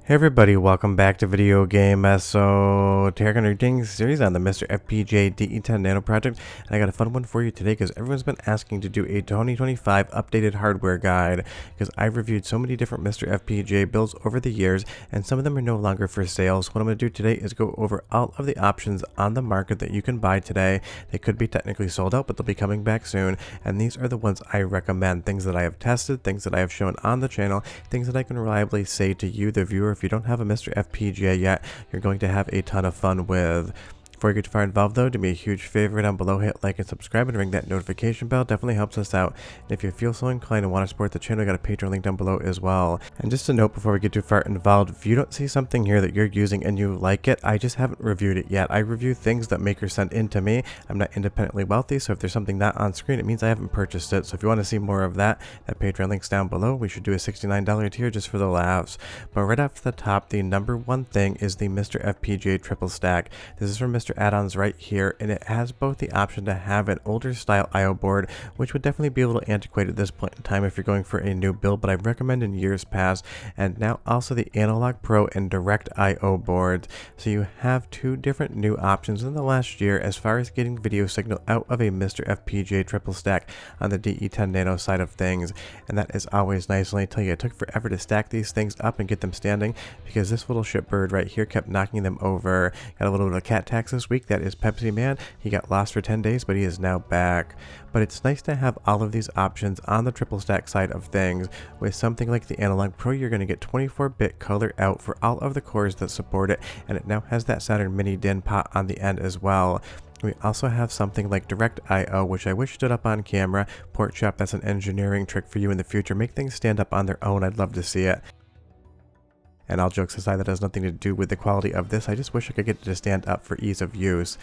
Hey everybody, welcome back to Video Game Esoteric series on the MiSTer FPGA DE10 Nano project, and I got a fun one for you today because everyone's been asking to do a 2025 updated hardware guide because I've reviewed so many different MiSTer FPGA builds over the years and some of them are no longer for sale. So what I'm going to do today is go over all of the options on the market that you can buy today. They could be technically sold out, but they'll be coming back soon, and these are the ones I recommend, things that I have tested, things that I have shown on the channel, things that I can reliably say to you, the viewer. If you don't have a MiSTer FPGA yet, you're going to have a ton of fun with. Before you get too far involved though, do me a huge favor down below, hit like and subscribe and ring that notification bell. Definitely helps us out. And if you feel so inclined and want to support the channel, I got a Patreon link down below as well. And just a note before we get too far involved, if you don't see something here that you're using and you like it, I just haven't reviewed it yet. I review things that makers send in to me. I'm not independently wealthy, so if there's something not on screen, it means I haven't purchased it. So if you want to see more of that, that Patreon link's down below. We should do a $69 tier just for the laughs. But right off the top, the number one thing is the MiSTer FPGA triple stack. This is from MiSTer Addons right here, and it has both the option to have an older style IO board, which would definitely be a little antiquated at this point in time if you're going for a new build, but I recommend in years past, and now also the Analog Pro and Direct IO boards. So you have two different new options in the last year as far as getting video signal out of a MiSTer FPGA triple stack on the DE10 Nano side of things, and that is always nice. Let me tell you, it took forever to stack these things up and get them standing because this little shitbird right here kept knocking them over. Got a little bit of cat tax this week. That is Pepsi Man. He got lost for 10 days, but he is now back. But it's nice to have all of these options on the triple stack side of things. With something like the Analog Pro, you're going to get 24-bit color out for all of the cores that support it, and it now has that Saturn mini DIN pot on the end as well. We also have something like Direct IO, which I wish stood up on camera. Port shop, that's an engineering trick for you in the future. Make things stand up on their own. I'd love to see it. And all jokes aside, that has nothing to do with the quality of this. I just wish I could get it to stand up for ease of use.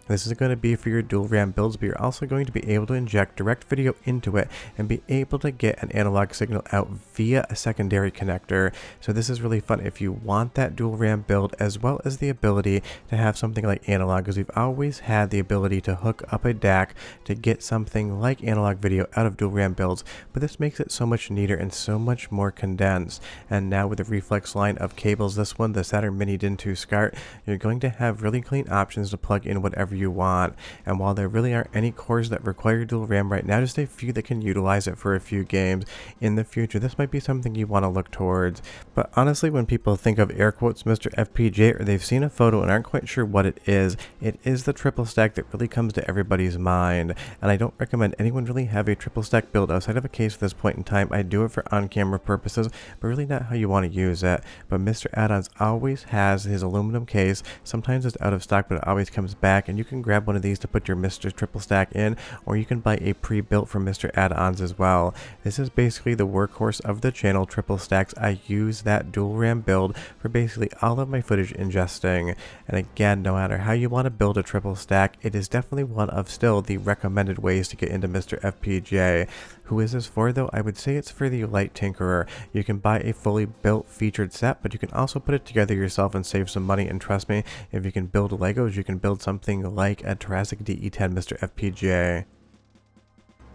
This is going to be for your dual RAM builds, but you're also going to be able to inject direct video into it and be able to get an analog signal out via a secondary connector. So this is really fun if you want that dual RAM build, as well as the ability to have something like analog, because we've always had the ability to hook up a DAC to get something like analog video out of dual RAM builds, but this makes it so much neater and so much more condensed. And now with the reflex line of cables, this one, the Saturn Mini DIN 2 SCART, you're going to have really clean options to plug in whatever you want. And while there really aren't any cores that require dual RAM right now, just a few that can utilize it for a few games in the future, this might be something you want to look towards. But honestly, when people think of air quotes MiSTer FPGA, or they've seen a photo and aren't quite sure what it is the triple stack that really comes to everybody's mind. And I don't recommend anyone really have a triple stack build outside of a case at this point in time. I do it for on-camera purposes, but really not how you want to use it. But MiSTer Addons always has his aluminum case. Sometimes it's out of stock, but it always comes back, and you can grab one of these to put your MiSTer triple stack in, or you can buy a pre-built from MiSTer Addons as well. This is basically the workhorse of the channel, triple stacks. I use that dual RAM build for basically all of my footage ingesting. And again, no matter how you want to build a triple stack, it is definitely one of still the recommended ways to get into MiSTer FPGA. Who is this for though? I would say it's for the Lite tinkerer. You can buy a fully built featured set, but you can also put it together yourself and save some money. And trust me, if you can build Legos, you can build something like a Jurassic DE10 MiSTer FPGA.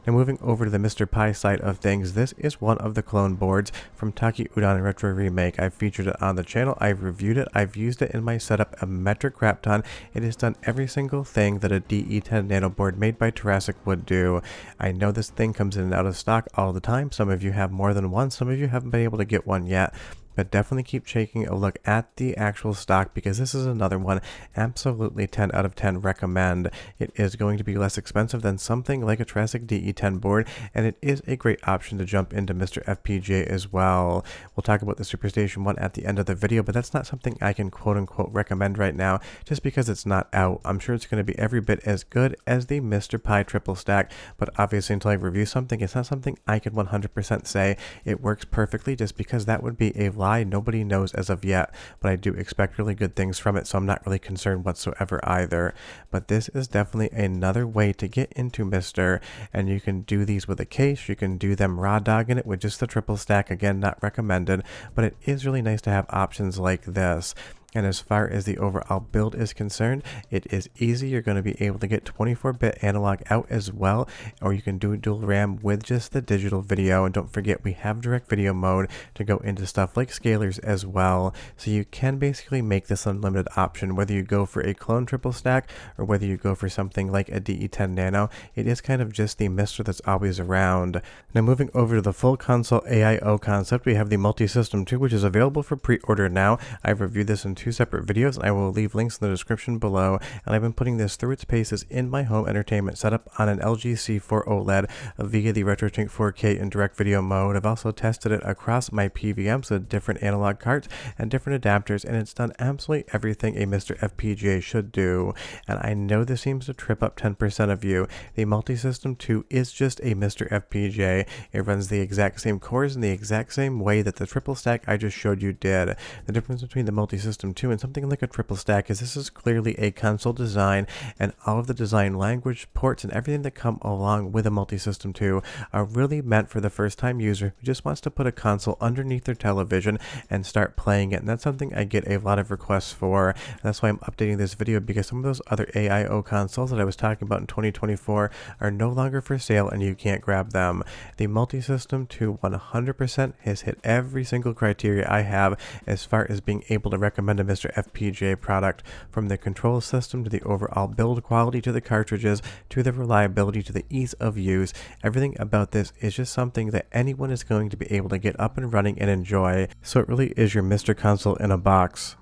Now moving over to the MiSTer Pi side of things, this is one of the clone boards from Taki Udon Retro Remake. I've featured it on the channel, I've reviewed it, I've used it in my setup a metric crap ton. It has done every single thing that a DE10 Nano board made by Jurassic would do. I know this thing comes in and out of stock all the time. Some of you have more than one, some of you haven't been able to get one yet. But definitely keep taking a look at the actual stock, because this is another one absolutely 10 out of 10 recommend. It is going to be less expensive than something like a Jurassic DE10 board, and it is a great option to jump into MiSTer FPGA as well. We'll talk about the SuperStation One at the end of the video, but that's not something I can quote-unquote recommend right now just because it's not out. I'm sure it's going to be every bit as good as the MiSTer Pi triple stack, but obviously until I review something, it's not something I can 100% say it works perfectly, just because that would be a lie. Nobody knows as of yet, but I do expect really good things from it, so I'm not really concerned whatsoever either. But this is definitely another way to get into MiSTer, and you can do these with a case, you can do them raw dogging it with just the triple stack. Again, not recommended, but it is really nice to have options like this. And as far as the overall build is concerned, it is easy. You're going to be able to get 24-bit analog out as well, or you can do dual RAM with just the digital video. And don't forget, we have direct video mode to go into stuff like scalars as well. So you can basically make this unlimited option, whether you go for a clone triple stack or whether you go for something like a DE10 Nano. It is kind of just the MiSTer that's always around. Now moving over to the full console AIO concept, we have the Multisystem 2, which is available for pre-order now. I've reviewed this in 2 separate videos, and I will leave links in the description below. And I've been putting this through its paces in my home entertainment setup on an LG C4 OLED via the RetroTink 4K in direct video mode. I've also tested it across my PVMs with different analog cards and different adapters, and it's done absolutely everything a MiSTer FPGA should do. And I know this seems to trip up 10% of you. The Multisystem 2 is just a MiSTer FPGA. It runs the exact same cores in the exact same way that the triple stack I just showed you did. The difference between the Multisystem 2 and something like a triple stack is this is clearly a console design, and all of the design language, ports, and everything that come along with a Multisystem 2 are really meant for the first time user who just wants to put a console underneath their television and start playing it. And that's something I get a lot of requests for. And that's why I'm updating this video, because some of those other AIO consoles that I was talking about in 2024 are no longer for sale and you can't grab them. The Multisystem 2 100% has hit every single criteria I have as far as being able to recommend a MiSTer FPGA product, from the control system to the overall build quality to the cartridges to the reliability to the ease of use. Everything about this is just something that anyone is going to be able to get up and running and enjoy. So it really is your MiSTer console in a box.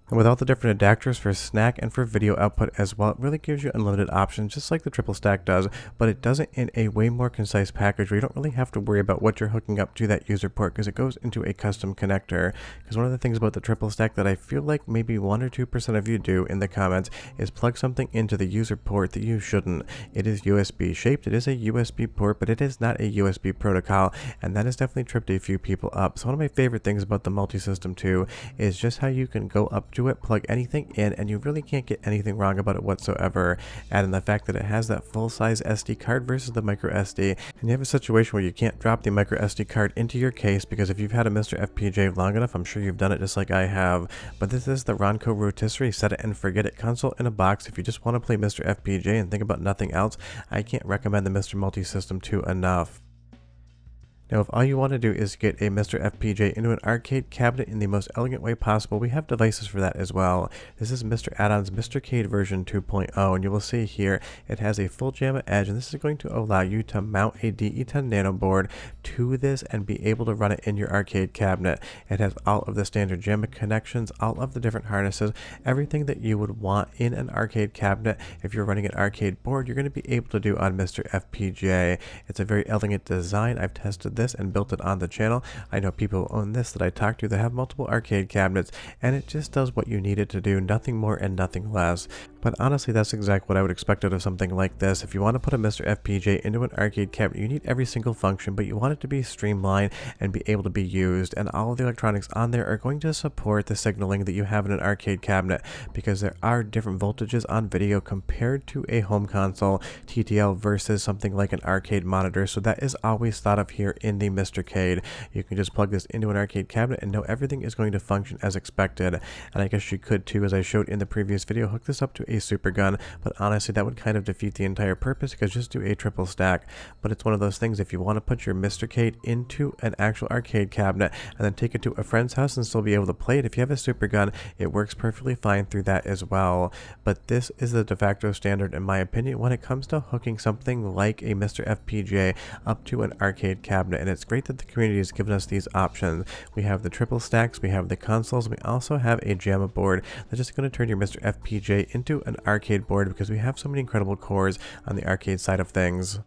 And with all the different adapters for snack and for video output as well, it really gives you unlimited options, just like the triple stack does, but it does it in a way more concise package where you don't really have to worry about what you're hooking up to that user port, because it goes into a custom connector. Because one of the things about the triple stack that I feel like maybe 1 or 2% of you do in the comments is plug something into the user port that you shouldn't. It is USB shaped, it is a USB port, but it is not a USB protocol, and that has definitely tripped a few people up. So one of my favorite things about the Multisystem 2 is just how you can go up to it, plug anything in, and you really can't get anything wrong about it whatsoever. Add in the fact that it has that full-size SD card versus the micro SD, and you have a situation where you can't drop the micro SD card into your case, because if you've had a MiSTer FPGA long enough, I'm sure you've done it just like I have. But this is the Ronco rotisserie set it and forget it console in a box. If you just want to play MiSTer FPGA and think about nothing else, I can't recommend the MiSTer Multisystem 2 enough. Now, if all you want to do is get a MiSTer FPGA into an arcade cabinet in the most elegant way possible, we have devices for that as well. This is MiSTer Addons MiSTercade version 2.0, and you will see here it has a full JAMMA edge, and this is going to allow you to mount a DE10 Nano board to this and be able to run it in your arcade cabinet. It has all of the standard JAMMA connections, all of the different harnesses, everything that you would want in an arcade cabinet. If you're running an arcade board, you're going to be able to do on MiSTer FPGA. It's a very elegant design. I've tested this and built it on the channel. I know people who own this that I talk to that have multiple arcade cabinets, and it just does what you need it to do, nothing more and nothing less. But honestly, that's exactly what I would expect out of something like this. If you want to put a MiSTer FPGA into an arcade cabinet, you need every single function, but you want it to be streamlined and be able to be used, and all of the electronics on there are going to support the signaling that you have in an arcade cabinet, because there are different voltages on video compared to a home console TTL versus something like an arcade monitor. So that is always thought of here in the MiSTercade. You can just plug this into an arcade cabinet and know everything is going to function as expected. And I guess you could too, as I showed in the previous video, hook this up to a super gun, but honestly that would kind of defeat the entire purpose, because just do a triple stack. But it's one of those things, if you want to put your MiSTercade into an actual arcade cabinet and then take it to a friend's house and still be able to play it, if you have a super gun, it works perfectly fine through that as well. But this is the de facto standard in my opinion when it comes to hooking something like a MiSTer FPGA up to an arcade cabinet, and it's great that the community has given us these options. We have the triple stacks, we have the consoles, we also have a JAMMA board that's just going to turn your MiSTer FPGA into an arcade board, because we have so many incredible cores on the arcade side of things.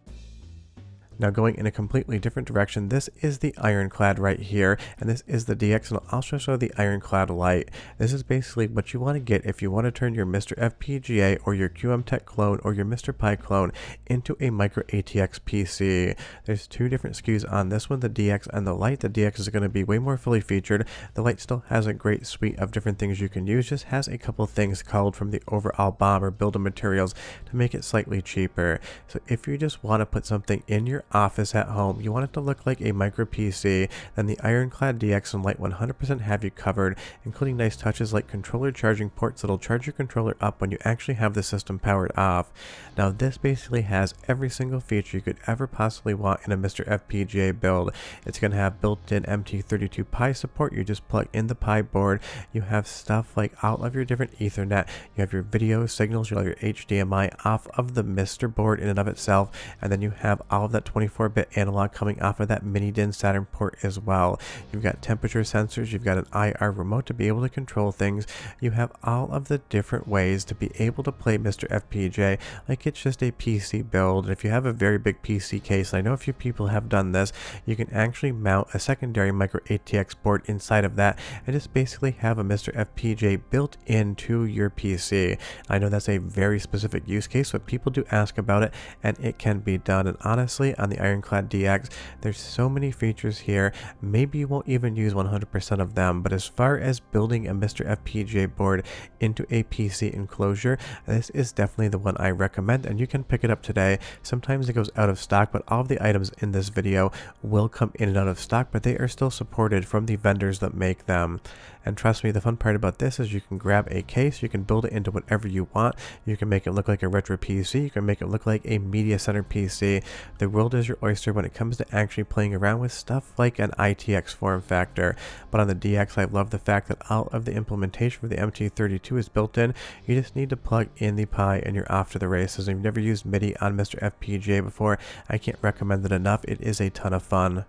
Now going in a completely different direction, this is the Ironclad right here, and this is the DX, and I'll also show the Ironclad Lite. This is basically what you want to get if you want to turn your MiSTer FPGA or your QM Tech clone or your MiSTer Pi clone into a micro ATX PC. There's two different SKUs on this one, the DX and the Lite. The DX is going to be way more fully featured. The Lite still has a great suite of different things you can use, just has a couple things culled from the overall BOM or build of materials to make it slightly cheaper. So if you just want to put something in your office at home, you want it to look like a micro PC, then the Ironclad DX and Lite 100% have you covered, including nice touches like controller charging ports that'll charge your controller up when you actually have the system powered off. Now this basically has every single feature you could ever possibly want in a MiSTer FPGA build. It's going to have built-in MT32 Pi support. You just plug in the Pi board. You have stuff like all of your different Ethernet. You have your video signals. You have your HDMI off of the MiSTer board in and of itself, and then you have all of that 24-bit analog coming off of that mini DIN Saturn port as well. You've got temperature sensors. You've got an IR remote to be able to control things. You have all of the different ways to be able to play MiSTer FPGA like it's just a PC build. And if you have a very big PC case, and I know a few people have done this, you can actually mount a secondary micro ATX board inside of that and just basically have a MiSTer FPGA built into your PC. I know that's a very specific use case, but people do ask about it, and it can be done. And honestly, on the Ironclad DX, there's so many features here, maybe you won't even use 100% of them, but as far as building a MiSTer FPGA board into a PC enclosure, this is definitely the one I recommend, and you can pick it up today. Sometimes it goes out of stock, but all of the items in this video will come in and out of stock, but they are still supported from the vendors that make them. And trust me, the fun part about this is you can grab a case, you can build it into whatever you want, you can make it look like a retro PC, you can make it look like a media center PC. The world is your oyster when it comes to actually playing around with stuff like an ITX form factor. But on the DX, I love the fact that all of the implementation for the MT32 is built in. You just need to plug in the Pi and you're off to the races. If you've never used MIDI on MiSTer FPGA before, I can't recommend it enough. It is a ton of fun.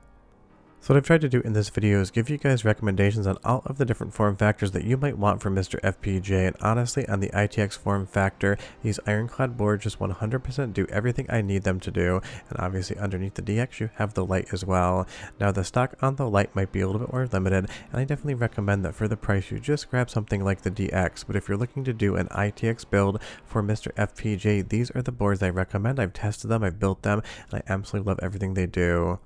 So what I've tried to do in this video is give you guys recommendations on all of the different form factors that you might want for MiSTer FPGA, and honestly on the ITX form factor, these Ironclad boards just 100% do everything I need them to do, and obviously underneath the DX you have the Lite as well. Now the stock on the Lite might be a little bit more limited, and I definitely recommend that for the price you just grab something like the DX, but if you're looking to do an ITX build for MiSTer FPGA, these are the boards I recommend. I've tested them, I've built them, and I absolutely love everything they do.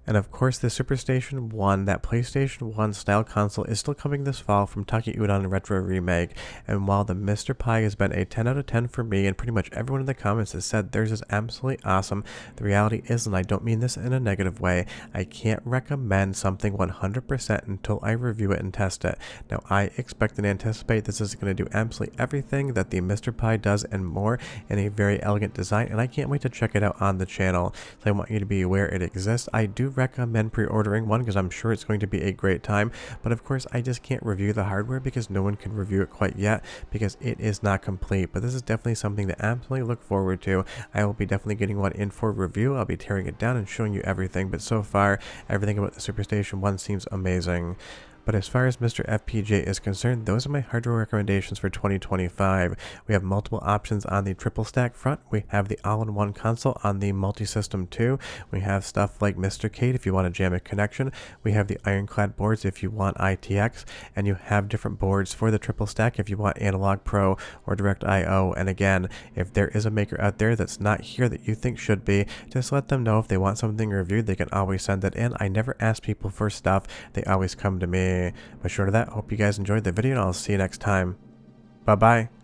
And of course, the SuperStation One, that PlayStation 1 style console, is still coming this fall from Taki Udon Retro Remake. And while the MiSTer Pi has been a 10 out of 10 for me, and pretty much everyone in the comments has said theirs is absolutely awesome, the reality is, and I don't mean this in a negative way, I can't recommend something 100% until I review it and test it. Now, I expect and anticipate this is going to do absolutely everything that the MiSTer Pi does and more in a very elegant design, and I can't wait to check it out on the channel. So I want you to be aware it exists. I do recommend pre-ordering one because I'm sure it's going to be a great time, but of course I just can't review the hardware because no one can review it quite yet because it is not complete. But this is definitely something to absolutely look forward to. I will be definitely getting one in for review. I'll be tearing it down and showing you everything, but so far everything about the SuperStation One seems amazing. But as far as MiSTer FPGA is concerned, those are my hardware recommendations for 2025. We have multiple options on the triple stack front. We have the all-in-one console on the Multisystem 2. We have stuff like MiSTer Kate if you want a JAMMA connection. We have the Ironclad boards if you want ITX. And you have different boards for the triple stack if you want Analog Pro or Direct IO. And again, if there is a maker out there that's not here that you think should be, just let them know if they want something reviewed. They can always send it in. I never ask people for stuff. They always come to me. But short of that, hope you guys enjoyed the video, and I'll see you next time. Bye bye.